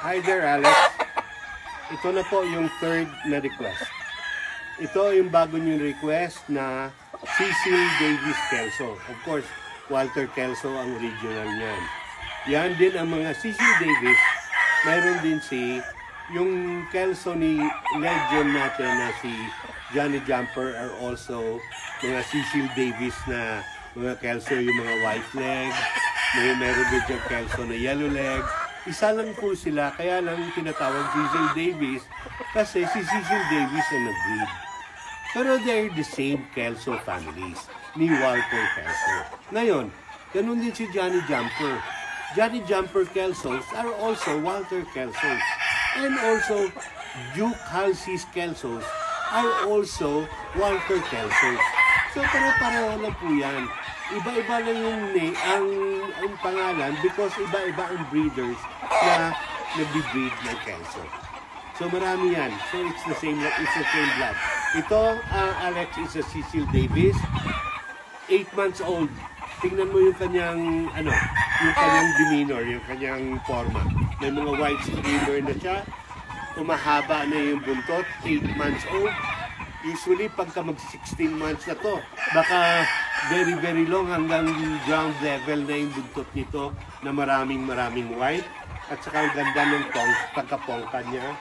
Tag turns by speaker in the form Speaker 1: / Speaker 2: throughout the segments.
Speaker 1: Hi there, Alex. Ito na po yung third na request. Ito yung bago niyong request na Cecil Davis Kelso. Of course, Walter Kelso ang original niyan. Yan din ang mga Cecil Davis. Mayroon din yung Kelso ni legend natin na si Johnny Jumper are also mga Cecil Davis na mga Kelso, yung mga white leg. Mayroon din yung Kelso na yellow leg. Isa lang po sila, kaya lang tinatawag Cecil Davis kasi si Cecil Davis ang nag-breed. Pero they're the same Kelso families ni Walter Kelso. Ngayon, ganun din si Johnny Jumper. Johnny Jumper Kelsos are also Walter Kelsos. And also, Duke Halsey's Kelsos are also Walter Kelsos. So, pare-pareho lang po yan. Iba-iba lang ang pangalan because iba-iba ang breeders na nag-breed ng Kelso. So marami yan. So it's the same blood. Ito, Alex, is a Cecil Davis, 8 months old. Tingnan mo yung kanyang demeanor, yung kanyang forma. May mga white streamer na siya. Umahaba na yung buntot, 8 months old. Usually, pagka mag-16 months na to, baka very long hanggang ground level na yung buntot nito na maraming white. At saka ang ganda ng pagkapongka niya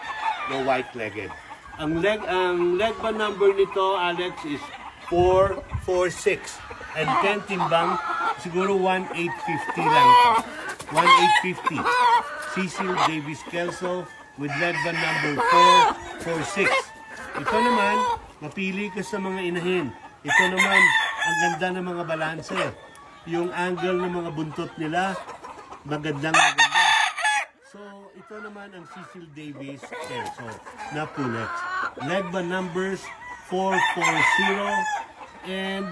Speaker 1: na white-legged. Ang leg ba number nito, Alex, is 446. And 10 timbang, siguro 1,850 lang. 1,850. Cecil Davis Kelso with leg ba number 446. Ito naman, mapili ka sa mga inahin. Ito naman, ang ganda ng mga balanse. Yung angle ng mga buntot nila, maganda. So, ito naman ang Cecil Davis Kelso na pullet. Leg ba numbers 440 and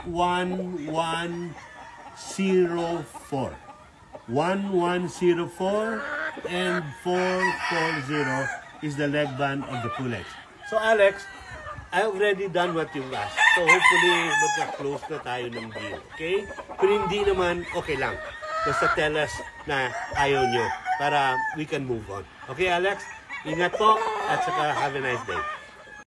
Speaker 1: 1104. 1104 and 440 is the leg band of the pullets. So Alex, I already done what you asked. So hopefully magka-close na tayo ng deal. Okay? Pero hindi naman, okay lang. Basta tell us na ayaw nyo para we can move on. Okay Alex? Ingat po at saka have a nice day.